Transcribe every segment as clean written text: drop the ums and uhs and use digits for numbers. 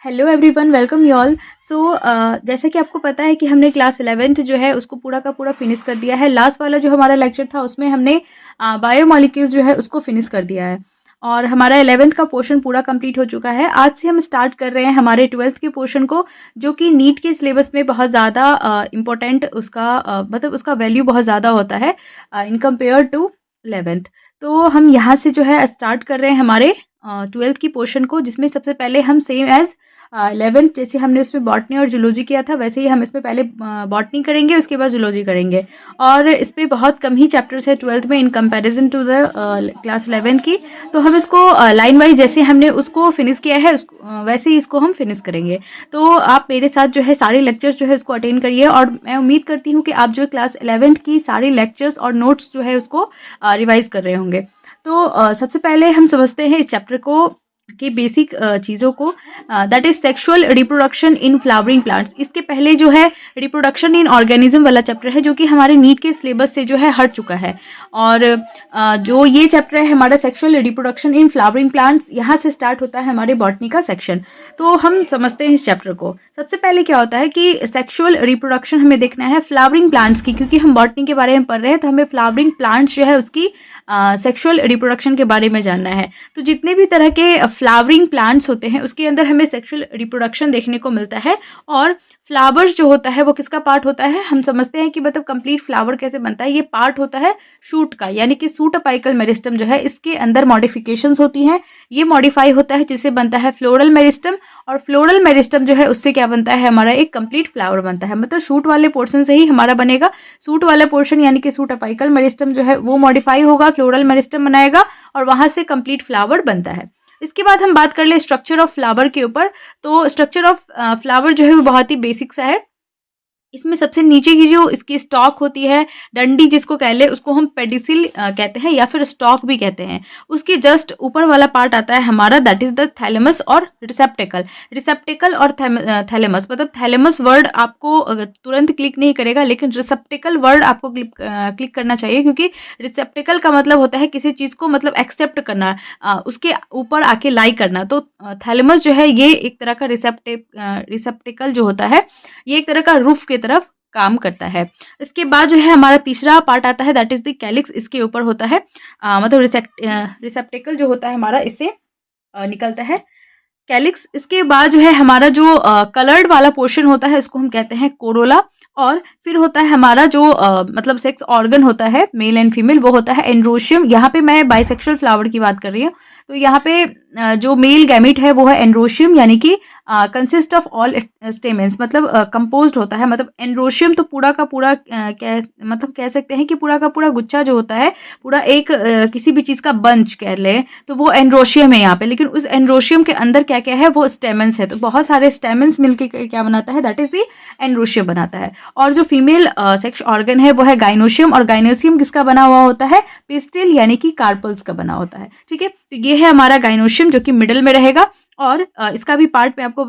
Hello everyone, welcome you all. जैसा कि आपको पता है कि हमने क्लास 11th जो है उसको पूरा का पूरा फिनिश कर दिया है। लास्ट वाला जो हमारा लेक्चर था उसमें हमने बायोमोलिक्यूल्स जो है उसको फिनिश कर दिया है और हमारा 11th का पोर्शन पूरा कंप्लीट हो चुका है। आज से हम स्टार्ट कर रहे हैं हमारे 12th के पोर्शन को, जो कि नीट के सिलेबस में बहुत ज़्यादा इम्पोर्टेंट उसका मतलब उसका वैल्यू बहुत ज़्यादा होता है इन कंपेयर टू 11th। तो हम यहाँ से जो है स्टार्ट कर रहे हैं हमारे 12th की पोर्शन को, जिसमें सबसे पहले हम सेम एज 11th जैसे हमने उसमें बॉटनी और जूलॉजी किया था वैसे ही हम इसमें पहले बॉटनी करेंगे, उसके बाद जूलॉजी करेंगे। और इस पे बहुत कम ही चैप्टर्स है 12th में in comparison to the class 11th की। तो हम इसको लाइन वाइज जैसे हमने उसको फिनिश किया है वैसे ही इसको हम फिनिश करेंगे। तो आप मेरे साथ जो है सारे लेक्चर्स जो है उसको अटेंड करिए और मैं उम्मीद करती हूँ कि आप जो क्लास 11th की सारी लेक्चर्स और नोट्स जो है उसको रिवाइज कर रहे होंगे। तो सबसे पहले हम समझते हैं इस चैप्टर को की बेसिक चीज़ों को, that is sexual reproduction in flowering plants. इसके पहले जो है रिप्रोडक्शन इन ऑर्गेनिज्म वाला चैप्टर है, जो कि हमारे नीट के सिलेबस से जो है हट चुका है। और जो ये चैप्टर है हमारा sexual reproduction in flowering plants, यहाँ से स्टार्ट होता है हमारे बॉटनी का सेक्शन। तो हम समझते हैं इस चैप्टर को। सबसे पहले क्या होता है कि सेक्सुअल रिप्रोडक्शन हमें देखना है फ्लावरिंग प्लांट्स की, क्योंकि हम बॉटनी के बारे में पढ़ रहे हैं तो हमें फ्लावरिंग प्लांट्स जो है उसकी सेक्सुअल रिप्रोडक्शन के बारे में जानना है। तो जितने भी तरह के फ्लावरिंग प्लांट्स होते हैं उसके अंदर हमें सेक्सुअल रिप्रोडक्शन देखने को मिलता है। और फ्लावर्स जो होता है वो किसका पार्ट होता है, हम समझते हैं कि मतलब कंप्लीट फ्लावर कैसे बनता है। ये पार्ट होता है शूट का, यानी कि सूट अपाइकल मेरिस्टम जो है इसके अंदर मॉडिफिकेशंस होती हैं। ये मॉडिफाई होता है जिससे बनता है फ्लोरल मेरिस्टम, और फ्लोरल मेरिस्टम जो है उससे क्या बनता है, हमारा एक कंप्लीट फ्लावर बनता है। मतलब शूट वाले पोर्शन से ही हमारा बनेगा। सूट वाला पोर्शन यानी कि सूट अपाइकल मेरिस्टम जो है वो मॉडिफाई होगा, फ्लोरल मेरिस्टम बनाएगा और वहां से कंप्लीट फ्लावर बनता है। इसके बाद हम बात कर ले स्ट्रक्चर ऑफ फ्लावर के ऊपर। तो स्ट्रक्चर ऑफ फ्लावर जो है वो बहुत ही बेसिक सा है। इसमें सबसे नीचे की जो इसकी स्टॉक होती है, डंडी जिसको कह ले, उसको हम पेडिसिल कहते हैं या फिर स्टॉक भी कहते हैं। उसके जस्ट ऊपर वाला पार्ट आता है हमारा, दैट इज द थैलेमस और रिसेप्टेकल। रिसेप्टेकल और थैलेमस, मतलब थैलेमस वर्ड आपको तुरंत क्लिक नहीं करेगा, लेकिन रिसेप्टेकल वर्ड आपको क्लिक करना चाहिए, क्योंकि रिसेप्टेकल का मतलब होता है किसी चीज़ को मतलब एक्सेप्ट करना, उसके ऊपर आके लाई करना। तो थैलेमस जो है ये एक तरह का रिसेप्टेकल जो होता है, ये एक तरह का रूफ की तरफ काम करता है। इसके बाद जो है हमारा तीसरा पार्ट आता है, दैट इज द कैलिक्स। इसके ऊपर होता है मतलब रिसेप्टेकल जो होता है हमारा, इससे निकलता है कैलिक्स। इसके बाद जो है हमारा जो कलर्ड वाला पोर्शन होता है इसको हम कहते हैं कोरोला। और फिर होता है हमारा जो मतलब सेक्स ऑर्गन होता है मेल एंड फीमेल, वो होता है एंड्रोशियम। यहाँ पे मैं बाइसेक्सुअल फ्लावर की बात कर रही हूँ। तो यहाँ पे जो मेल गैमिट है वो है एंड्रोशियम, यानी कि कंसिस्ट ऑफ ऑल स्टेमेंस, मतलब कंपोज्ड होता है। मतलब एंड्रोशियम तो पूरा का पूरा मतलब कह सकते हैं कि पूरा का पूरा गुच्छा जो होता है, पूरा एक किसी भी चीज़ का बंच कह ले तो वो एंड्रोशियम है यहाँ पे। लेकिन उस एंड्रोशियम के अंदर क्या क्या है, वो स्टेमेंस है। तो बहुत सारे स्टेमेंस मिलके क्या बनाता है, दैट इज द एंड्रोशियम बनाता है। और जो फीमेल सेक्स ऑर्गन है वो है गाइनोशियम, और गाइनोशियम किसका बना हुआ होता है, पिस्टिल यानी कि कार्पल्स का बना होता है। ठीक है, तो ये है हमारा गाइनोशियम जो कि मिडिल में रहेगा, और इसका भी पार्ट मैं आपको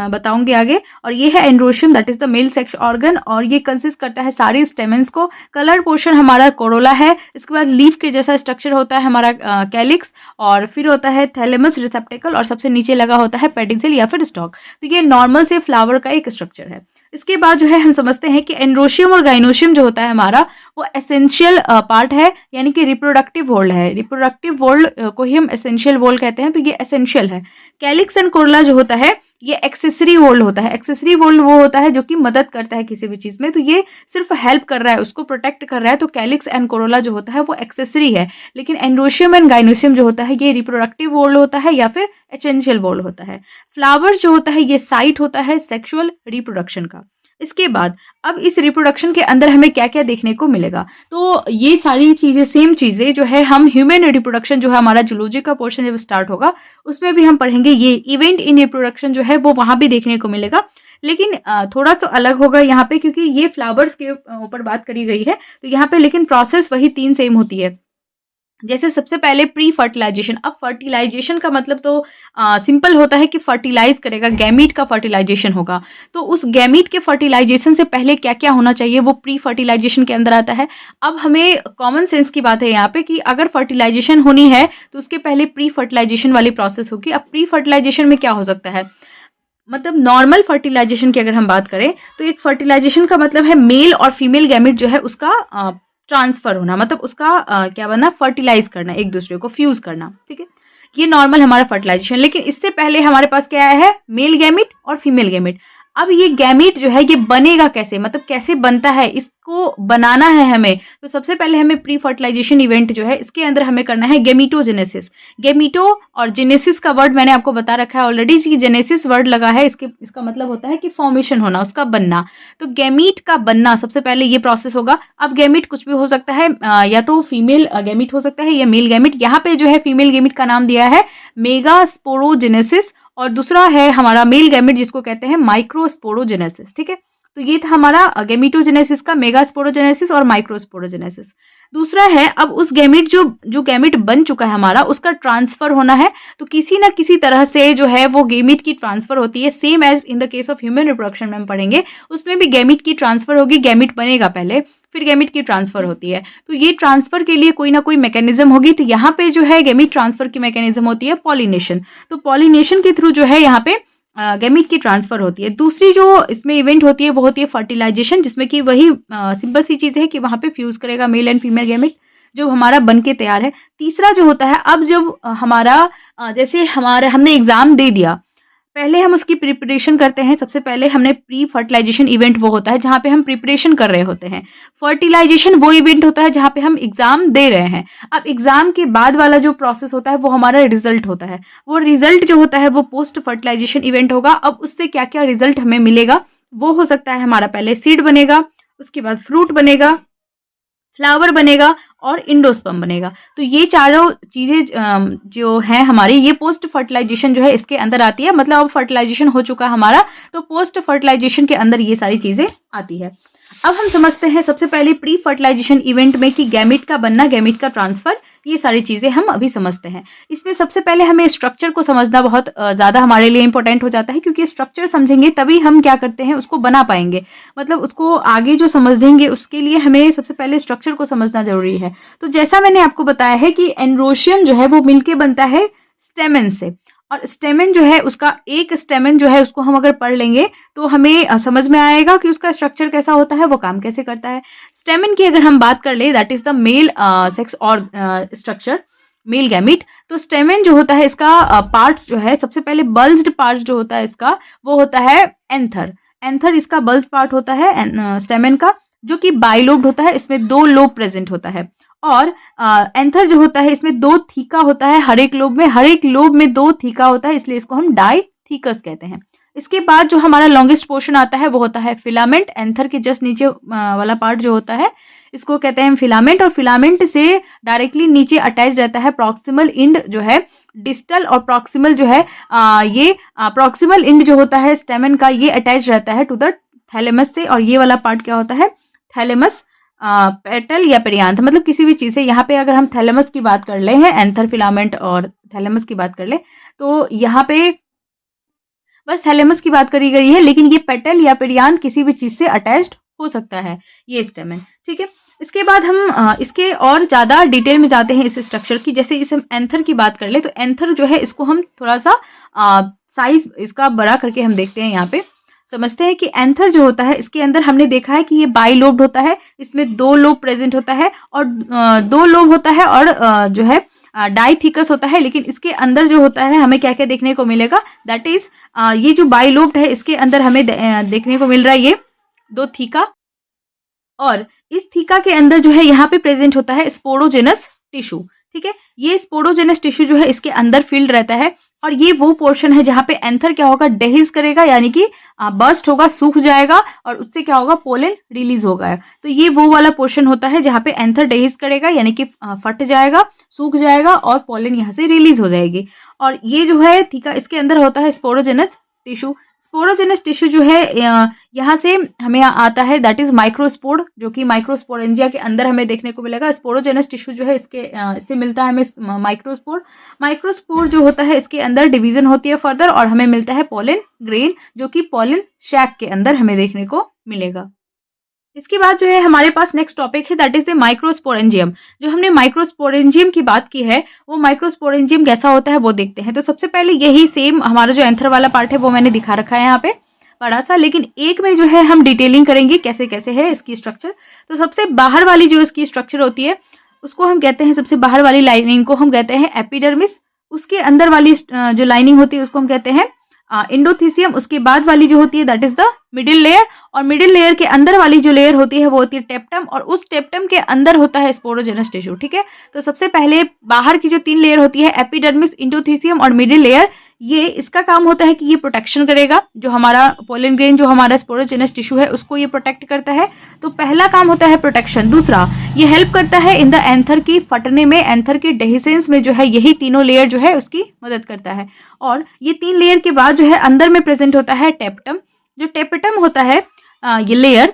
बताऊंगी आगे। और ये है androecium, that is the male sex organ, और ये कंसिस्ट करता है सारी स्टेमेंस को। कलर पोर्शन हमारा कोरोला है। इसके बाद लीफ के जैसा स्ट्रक्चर होता है हमारा कैलिक्स, और फिर होता है थैलेमस, रिसेप्टेकल, और सबसे नीचे लगा होता है पेडिसिल या फिर स्टॉक। तो ये नॉर्मल से फ्लावर का एक स्ट्रक्चर है। इसके बाद जो है हम समझते हैं कि एंड्रोशियम और गाइनोशियम जो होता है हमारा, वो एसेंशियल पार्ट है, यानी कि रिप्रोडक्टिव वोल्ड है। रिप्रोडक्टिव वोल्ड को ही हम एसेंशियल वोल्ड कहते हैं, तो ये एसेंशियल है। कैलिक्स एंड कोरोला जो होता है ये एक्सेसरी वोल्ड होता है। एक्सेसरी वोल्ड वो होता है जो कि मदद करता है किसी भी चीज में, तो ये सिर्फ हेल्प कर रहा है, उसको प्रोटेक्ट कर रहा है। तो कैलिक्स एंड कोरोला जो होता है वो एक्सेसरी है। लेकिन एंड्रोशियम एंड गाइनोशियम जो होता है ये रिप्रोडक्टिव वोल्ड होता है या फिर एसेंशियल वोल्ड होता है। फ्लावर्स जो होता है ये साइट होता है सेक्सुअल रिप्रोडक्शन का। इसके बाद अब इस रिप्रोडक्शन के अंदर हमें क्या क्या देखने को मिलेगा, तो ये सारी चीज़ें सेम चीज़ें जो है हम ह्यूमन रिप्रोडक्शन जो है हमारा जूलॉजी का पोर्शन जब स्टार्ट होगा उसमें भी हम पढ़ेंगे। ये इवेंट इन रिप्रोडक्शन जो है वो वहाँ भी देखने को मिलेगा, लेकिन थोड़ा सा अलग होगा यहाँ पे, क्योंकि ये फ्लावर्स के ऊपर बात करी गई है। तो यहाँ पे लेकिन प्रोसेस वही तीन सेम होती है। जैसे सबसे पहले प्री फर्टिलाइजेशन। अब फर्टिलाइजेशन का मतलब तो सिंपल होता है कि फर्टिलाइज करेगा, गैमीट का फर्टिलाइजेशन होगा। तो उस गैमीट के फर्टिलाइजेशन से पहले क्या क्या होना चाहिए वो प्री फर्टिलाइजेशन के अंदर आता है। अब हमें कॉमन सेंस की बात है यहाँ पे कि अगर फर्टिलाइजेशन होनी है तो उसके पहले प्री फर्टिलाइजेशन वाली प्रोसेस होगी। अब प्री फर्टिलाइजेशन में क्या हो सकता है, मतलब नॉर्मल फर्टिलाइजेशन की अगर हम बात करें तो एक फर्टिलाइजेशन का मतलब है मेल और फीमेल गैमेट जो है उसका ट्रांसफर होना, मतलब उसका क्या बनना, फर्टिलाइज करना, एक दूसरे को फ्यूज करना, ठीक है। ये नॉर्मल हमारा फर्टिलाइजेशन। लेकिन इससे पहले हमारे पास क्या आया है, मेल गैमेट और फीमेल गैमेट। अब ये गैमेट जो है ये बनेगा कैसे, मतलब कैसे बनता है, इसको बनाना है हमें। तो सबसे पहले हमें प्री फर्टिलाइजेशन इवेंट जो है इसके अंदर हमें करना है गेमिटोजेनेसिस। गेमिटो और जेनेसिस का वर्ड मैंने आपको बता रखा है ऑलरेडी, जेनेसिस वर्ड लगा है इसका मतलब होता है कि फॉर्मेशन होना, उसका बनना। तो गैमीट का बनना सबसे पहले ये प्रोसेस होगा। अब गैमीट कुछ भी हो सकता है, या तो फीमेल गैमीट हो सकता है या मेल गैमीट। यहाँ पे जो है फीमेल गैमीट का नाम दिया है मेगास्पोरोजेनेसिस, और दूसरा है हमारा मेल गैमेट जिसको कहते हैं माइक्रोस्पोरोजेनेसिस, ठीक है। तो ये था हमारा गैमेटोजेनेसिस का, मेगास्पोरोजेनेसिस और माइक्रोस्पोरोजेनेसिस। दूसरा है अब उस गैमेट जो गैमेट बन चुका है हमारा उसका ट्रांसफर होना है। तो किसी ना किसी तरह से जो है वो गैमेट की ट्रांसफर होती है, same as in the case of human reproduction में हम पढ़ेंगे, उसमें भी गैमेट की ट्रांसफर होगी। गैमेट बनेगा पहले, फिर गैमेट की ट्रांसफर होती है। तो ये ट्रांसफर के लिए कोई ना कोई मैकेनिज्म होगी। तो यहाँ पे जो है गैमेट ट्रांसफर की मैकेनिज्म होती है पॉलिनेशन। तो पॉलिनेशन के थ्रू जो है यहाँ पे गैमेट की ट्रांसफर होती है। दूसरी जो इसमें इवेंट होती है वो होती है फर्टिलाइजेशन, जिसमें कि वही सिंपल सी चीज़ है कि वहाँ पे फ्यूज करेगा मेल एंड फीमेल गैमेट जो हमारा बन के तैयार है। तीसरा जो होता है, अब जब हमारा जैसे हमने एग्जाम दे दिया, पहले हम उसकी प्रिपरेशन करते हैं। सबसे पहले हमने प्री फर्टिलाइजेशन इवेंट वो होता है जहाँ पे हम प्रिपरेशन कर रहे होते हैं। फर्टिलाइजेशन वो इवेंट होता है जहाँ पे हम एग्जाम दे रहे हैं। अब एग्जाम के बाद वाला जो प्रोसेस होता है वो हमारा रिजल्ट होता है। वो रिजल्ट जो होता है वो पोस्ट फर्टिलाइजेशन इवेंट होगा। अब उससे क्या क्या रिजल्ट हमें मिलेगा, वो हो सकता है हमारा पहले सीड बनेगा, उसके बाद फ्रूट बनेगा, फ्लावर बनेगा और इंडोस्पर्म बनेगा। तो ये चारों चीजें जो है हमारी, ये पोस्ट फर्टिलाइजेशन जो है इसके अंदर आती है। मतलब अब फर्टिलाइजेशन हो चुका है हमारा, तो पोस्ट फर्टिलाइजेशन के अंदर ये सारी चीजें आती है। अब हम समझते हैं सबसे पहले प्री फर्टिलाइजेशन इवेंट में कि गैमेट का बनना, गैमेट का ट्रांसफर, ये सारी चीजें हम अभी समझते हैं। इसमें सबसे पहले हमें स्ट्रक्चर को समझना बहुत ज्यादा हमारे लिए इंपॉर्टेंट हो जाता है, क्योंकि स्ट्रक्चर समझेंगे तभी हम क्या करते हैं उसको बना पाएंगे। मतलब उसको आगे जो समझेंगे उसके लिए हमें सबसे पहले स्ट्रक्चर को समझना जरूरी है। तो जैसा मैंने आपको बताया है कि एंड्रोशियम जो है वो मिलके बनता है स्टेमेन से, और स्टेमेन जो है उसका एक स्टेमेन जो है उसको हम अगर पढ़ लेंगे तो हमें समझ में आएगा कि उसका स्ट्रक्चर कैसा होता है, वो काम कैसे करता है। स्टेमेन की अगर हम बात कर ले, that is the male sex और स्ट्रक्चर, मेल गैमिट। तो स्टेमेन जो होता है इसका पार्ट्स जो है, सबसे पहले बल्ज्ड पार्ट्स जो होता है इसका वो होता है एंथर। एंथर इसका बल्ज पार्ट होता है स्टेमेन का, जो कि बाइलोब्ड होता है, इसमें 2 लोब प्रेजेंट होता है। और एंथर जो होता है इसमें 2 थीका होता है हर एक लोब में, हर एक लोब में 2 थीका होता है, इसलिए इसको हम डाइथीकस कहते हैं। इसके बाद जो हमारा लॉन्गेस्ट पोर्शन आता है वो होता है फिलामेंट। एंथर के जस्ट नीचे वाला पार्ट जो होता है इसको कहते हैं फिलामेंट, और फिलामेंट से डायरेक्टली नीचे अटैच रहता है प्रॉक्सिमल इंड जो है डिस्टल, और प्रॉक्सिमल जो है ये प्रॉक्सिमल इंड जो होता है स्टेमन का, ये अटैच रहता है टू द थैलेमस से। और ये वाला पार्ट क्या होता है, थैलेमस पेटल या पेरियांथ, मतलब किसी भी चीज से। यहाँ पे अगर हम थैलेमस की बात कर ले हैं, एंथर फिलामेंट और थैलेमस की बात कर ले, तो यहाँ पे बस थैलेमस की बात करी गई है, लेकिन ये पेटल या पेरियांथ किसी भी चीज से अटैच्ड हो सकता है ये स्टेमन, ठीक है। इसके बाद हम इसके और ज्यादा डिटेल में जाते हैं इस स्ट्रक्चर की। जैसे इस एंथर की बात कर ले, तो एंथर जो है इसको हम थोड़ा सा साइज इसका बड़ा करके हम देखते हैं। यहाँ पे समझते हैं कि एंथर जो होता है इसके अंदर हमने देखा है कि ये बाइलोब्ड होता है, इसमें 2 लोब प्रेजेंट होता है, और 2 लोब होता है, और जो है डाइथीकस होता है। लेकिन इसके अंदर जो होता है हमें क्या क्या देखने को मिलेगा, दैट इज ये जो बाइलोब्ड है इसके अंदर हमें देखने को मिल रहा है ये 2 थीका, और इस थीका के अंदर जो है यहाँ पे प्रेजेंट होता है स्पोरोजेनस टिश्यू, ठीक है। ये स्पोरोजेनस टिश्यू जो है इसके अंदर फील्ड रहता है, और ये वो पोर्शन है जहाँ पे एंथर क्या होगा, डेहिस करेगा, यानी कि बर्स्ट होगा, सूख जाएगा, और उससे क्या होगा, पोलन रिलीज होगा। तो ये वो वाला पोर्शन होता है जहाँ पे एंथर डेहिस करेगा, यानी कि फट जाएगा, सूख जाएगा, और पोलन यहाँ से रिलीज हो जाएगी। और ये जो है थीका, इसके अंदर होता है स्पोरोजेनस टिश्यू। स्पोरोजेनस टिश्यू जो है यहाँ से हमें आता है दैट इज माइक्रोस्पोर, जो कि माइक्रोस्पोरेंजिया के अंदर हमें देखने को मिलेगा। स्पोरोजेनस टिश्यू जो है इससे मिलता है हमें माइक्रोस्पोर। माइक्रोस्पोर जो होता है इसके अंदर डिवीजन होती है फर्दर, और हमें मिलता है पोलन ग्रेन, जो कि पोलन शैक के अंदर हमें देखने को मिलेगा। इसके बाद जो है हमारे पास नेक्स्ट टॉपिक है दैट इज द माइक्रोस्पोरेंजियम। जो हमने माइक्रोस्पोरेंजियम की बात की है वो माइक्रोस्पोरेंजियम कैसा होता है वो देखते हैं। तो सबसे पहले यही सेम हमारा जो एंथर वाला पार्ट है वो मैंने दिखा रखा है यहाँ पे बड़ा सा, लेकिन एक में जो है हम डिटेलिंग करेंगे कैसे कैसे है इसकी स्ट्रक्चर। तो सबसे बाहर वाली जो इसकी स्ट्रक्चर होती है उसको हम कहते हैं, सबसे बाहर वाली लाइनिंग को हम कहते हैं एपिडर्मिस। उसके अंदर वाली जो लाइनिंग होती है उसको हम कहते हैं एंडोथीसियम। उसके बाद वाली जो होती है that is the middle layer, और मिडिल लेयर के अंदर वाली जो लेयर होती है वो होती है टेप्टम, और उस टेप्टम के अंदर होता है स्पोरोजेनस टिश्यू। ठीक है, तो सबसे पहले बाहर की जो 3 लेयर होती है एपिडर्मिस, एंडोथीसियम और मिडिल लेयर, ये इसका काम होता है कि ये प्रोटेक्शन करेगा, जो हमारा पोलन ग्रेन जो हमारा स्पोरोजेनस टिश्यू है उसको ये प्रोटेक्ट करता है। तो पहला काम होता है प्रोटेक्शन। दूसरा, ये हेल्प करता है इन द एंथर की फटने में, एंथर की डेहिसेंस में जो है यही तीनों लेयर जो है उसकी मदद करता है। और ये 3 लेयर के बाद जो है अंदर में प्रेजेंट होता है टेप्टम। जो टेप्टम होता है ये लेयर,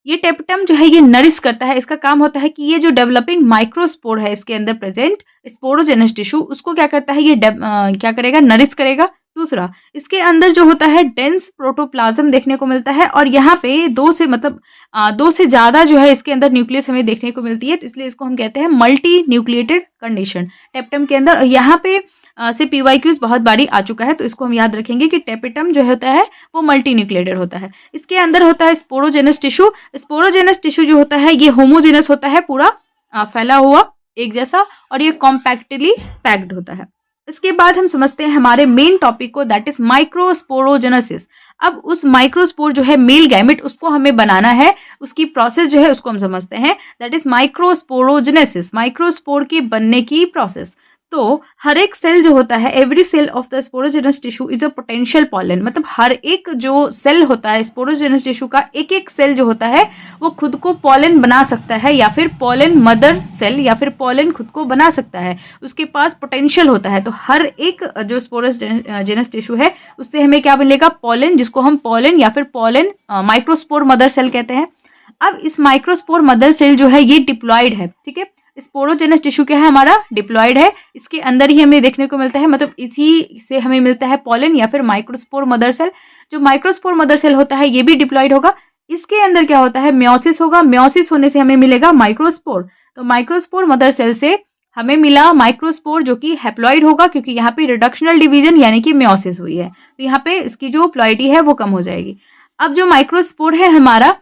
ये टेप्टम जो है ये नरिश करता है। इसका काम होता है कि ये जो डेवलपिंग माइक्रोस्पोर है इसके अंदर प्रेजेंट स्पोरोजेनस टिश्यू उसको क्या करता है, ये क्या करेगा, नरिश करेगा। दूसरा, इसके अंदर जो होता है डेंस प्रोटोप्लाज्म देखने को मिलता है, और यहाँ पे 2 से ज्यादा जो है इसके अंदर न्यूक्लियस हमें देखने को मिलती है, तो इसलिए इसको हम कहते हैं मल्टी न्यूक्लिएटेड कंडीशन टेप्टम के अंदर। और यहाँ पे से पीवाईक्यूज बहुत बारी आ चुका है, तो इसको हम याद रखेंगे कि टेप्टम जो होता है वो मल्टी न्यूक्लिएटेड होता है। इसके अंदर होता है स्पोरोजेनस टिश्यू। स्पोरोजेनस टिश्यू जो होता है ये होमोजेनस होता है, पूरा फैला हुआ एक जैसा, और ये कॉम्पैक्टली पैक्ड होता है। इसके बाद हम समझते हैं हमारे मेन टॉपिक को दैट इज माइक्रोस्पोरोजेनेसिस। अब उस माइक्रोस्पोर जो है मेल गैमेट उसको हमें बनाना है, उसकी प्रोसेस जो है उसको हम समझते हैं दैट इज माइक्रोस्पोरोजेनेसिस, माइक्रोस्पोर के बनने की प्रोसेस। तो हर एक सेल जो होता है, every cell of the sporogenous tissue is a potential pollen, मतलब हर एक जो सेल होता है स्पोरोजेनस टिश्यू का, एक एक सेल जो होता है वो खुद को पॉलन बना सकता है, या फिर पॉलन मदर सेल या फिर पॉलन खुद को बना सकता है, उसके पास पोटेंशियल होता है। तो हर एक जो स्पोरोजेनस टिश्यू है उससे हमें क्या मिलेगा, पॉलन, जिसको हम पॉलन या फिर पॉलन माइक्रोस्पोर मदर सेल कहते हैं। अब इस माइक्रोस्पोर मदर सेल जो है ये डिप्लॉयड है। ठीक है, स्पोरोजेनस टिश्यू क्या है हमारा, डिप्लॉयड है, इसके अंदर ही हमें देखने को मिलता है, मतलब इसी से हमें मिलता है पॉलन या फिर माइक्रोस्पोर मदर सेल। जो माइक्रोस्पोर मदर सेल होता है ये भी डिप्लॉयड होगा। इसके अंदर क्या होता है, म्योसिस होगा, म्योसिस होने से हमें मिलेगा माइक्रोस्पोर। तो माइक्रोस्पोर मदर सेल से हमें मिला माइक्रोस्पोर जो कि हैप्लॉइड होगा, क्योंकि यहाँ पे रिडक्शनल डिवीजन यानी कि म्योसिस हुई है, तो यहाँ पे इसकी जो प्लॉइडी है वो कम हो जाएगी। अब जो माइक्रोस्पोर है हमारा,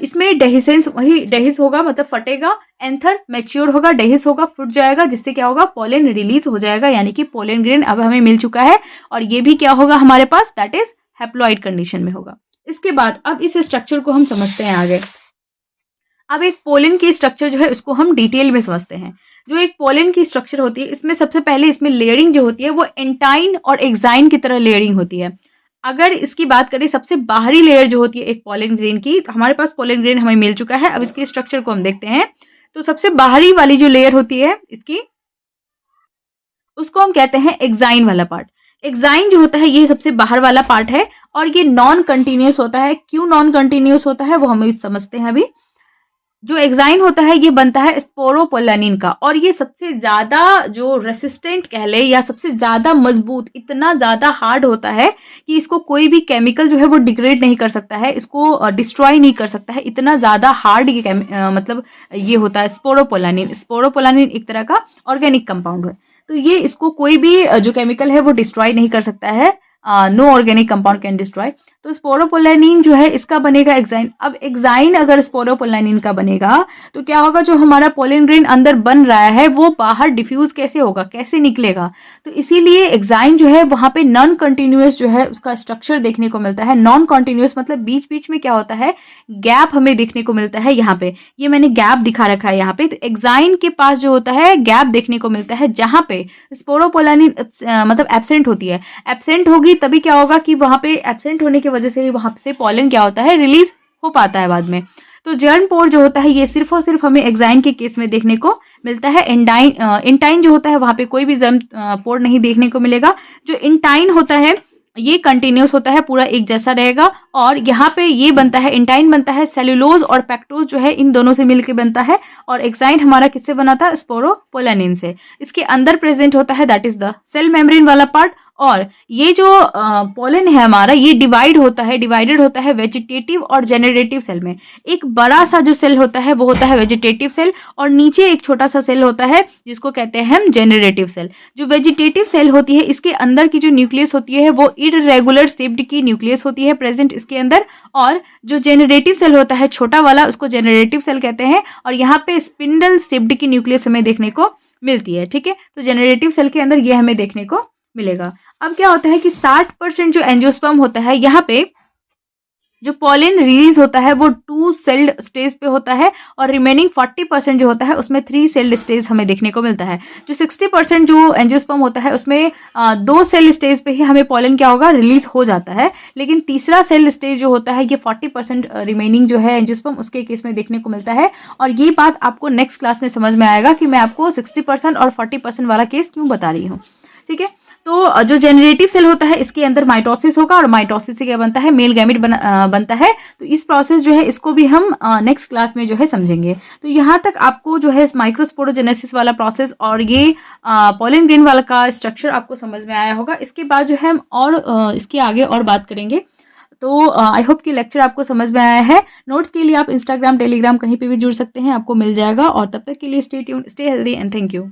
इसमें डेहिसेंस, वही डेहिस होगा मतलब फटेगा, एंथर मैच्योर होगा, डेहिस होगा, फुट जाएगा, जिससे क्या होगा, पोलन रिलीज हो जाएगा, यानी कि पोलन ग्रेन अब हमें मिल चुका है, और ये भी क्या होगा हमारे पास, दैट इज हैप्लॉइड कंडीशन में होगा। इसके बाद अब इस स्ट्रक्चर को हम समझते हैं आगे। अब एक पोलन की स्ट्रक्चर जो है उसको हम डिटेल में समझते हैं। जो एक पोलन की स्ट्रक्चर होती है इसमें सबसे पहले इसमें लेयरिंग जो होती है वो एंटाइन और एक्साइन की तरह लेयरिंग होती है। अगर इसकी बात करें सबसे बाहरी लेयर जो होती है एक पोलन ग्रेन की, तो हमारे पास पोलन ग्रेन हमें मिल चुका है। अब इसके स्ट्रक्चर को हम देखते हैं। तो सबसे बाहरी वाली जो लेयर होती है इसकी, उसको हम कहते हैं एक्साइन वाला पार्ट। एक्साइन जो होता है ये सबसे बाहर वाला पार्ट है, और ये नॉन कंटिन्यूस होता है। क्यों नॉन कंटिन्यूस होता है वो हम समझते हैं अभी। जो एक्साइन होता है ये बनता है स्पोरोपोलानिन का, और ये सबसे ज्यादा जो रेसिस्टेंट कह ले या सबसे ज्यादा मजबूत, इतना ज्यादा हार्ड होता है कि इसको कोई भी केमिकल जो है वो डिग्रेड नहीं कर सकता है, इसको डिस्ट्रॉय नहीं कर सकता है, इतना ज्यादा हार्ड ये मतलब ये होता है स्पोरोपोलानिन। स्पोरोपोलानिन एक तरह का ऑर्गेनिक कंपाउंड है, तो ये इसको कोई भी जो केमिकल है वो डिस्ट्रॉय नहीं कर सकता है। No organic compound can destroy. तो स्पोरोपोलानिन जो है इसका बनेगा एक्साइन। अब एक्साइन अगर स्पोरोपोलानिन का बनेगा तो क्या होगा, जो हमारा पोलन ग्रेन अंदर बन रहा है वो बाहर डिफ्यूज कैसे होगा, कैसे निकलेगा। तो इसीलिए एक्साइन जो है वहां पे नॉन कंटिन्यूअस जो है उसका स्ट्रक्चर देखने को मिलता है। नॉन कंटिन्यूअस मतलब बीच बीच में क्या होता है, गैप हमें देखने को मिलता है। यहाँ पे ये मैंने गैप दिखा रखा है यहाँ पे। तो एक्साइन के पास जो होता है गैप देखने को मिलता है, जहां पे स्पोरोपोलानिन मतलब एब्सेंट होती है। एब्सेंट होगी तभी क्या होगा कि वहां पे एब्सेंट होने की वजह से ही वहां से पोलन क्या होता है, रिलीज हो पाता है बाद में। तो जर्म पोर जो होता है ये सिर्फ और सिर्फ हमें एक्साइन के केस में देखने को मिलता है। इंटाइन जो होता है वहां पे कोई भी जर्म पोर नहीं देखने को मिलेगा। जो इंटाइन होता है ये कंटिन्यूस होता है, पूरा एक जैसा रहेगा। और यहाँ पे ये बनता है, इंटाइन बनता है सेलुलोज और पैक्टोज जो है इन दोनों से मिलकर बनता है। और एक्साइन हमारा किससे बना था, स्पोरोपोलानिन से। इसके अंदर प्रेजेंट होता है that is the cell membrane वाला पार्ट, और ये जो पोलन है हमारा, ये डिवाइडेड होता है वेजिटेटिव और जेनरेटिव सेल में। एक बड़ा सा जो सेल होता है वो होता है वेजिटेटिव सेल, और नीचे एक छोटा सा सेल होता है जिसको कहते हैं हम जेनरेटिव सेल। जो वेजिटेटिव सेल होती है, इसके अंदर की जो न्यूक्लियस होती है वो इररेगुलर शेप्ड की न्यूक्लियस होती है प्रेजेंट इसके अंदर, और जो जेनरेटिव सेल होता है छोटा वाला, उसको जेनरेटिव सेल कहते हैं, और यहाँ पे स्पिंडल शेप्ड की न्यूक्लियस हमें देखने को मिलती है। ठीक है, तो जेनरेटिव सेल के अंदर ये हमें देखने को मिलेगा। अब क्या होता है कि 60% जो एंजियोस्पर्म होता है, यहाँ पे जो पॉलन रिलीज होता है वो 2 सेल्ड स्टेज पे होता है, और रिमेनिंग 40% जो होता है उसमें 3 सेल्ड स्टेज हमें देखने को मिलता है। जो 60% जो एंजियोस्पर्म होता है उसमें 2 सेल स्टेज पे ही हमें पॉलन क्या होगा, रिलीज हो जाता है, लेकिन तीसरा सेल स्टेज जो होता है ये 40% रिमेनिंग जो है एंजियोस्पर्म उसके केस में देखने को मिलता है। और ये बात आपको नेक्स्ट क्लास में समझ में आएगा कि मैं आपको 60% और 40% वाला केस क्यों बता रही हूँ। ठीक है, तो जो जेनरेटिव सेल होता है इसके अंदर माइटोसिस होगा, और माइटोसिस से क्या बनता है, मेल गैमेट बनता है। तो इस प्रोसेस जो है इसको भी हम नेक्स्ट क्लास में जो है समझेंगे। तो यहाँ तक आपको जो है माइक्रोस्पोरोजेनेसिस वाला प्रोसेस और ये पॉलन ग्रेन वाला का स्ट्रक्चर आपको समझ में आया होगा। इसके बाद जो है हम और इसके आगे और बात करेंगे। तो आई होप कि लेक्चर आपको समझ में आया है। नोट्स के लिए आप इंस्टाग्राम, टेलीग्राम कहीं पे भी जुड़ सकते हैं, आपको मिल जाएगा। और तब तक के लिए stay tuned, stay healthy and thank you.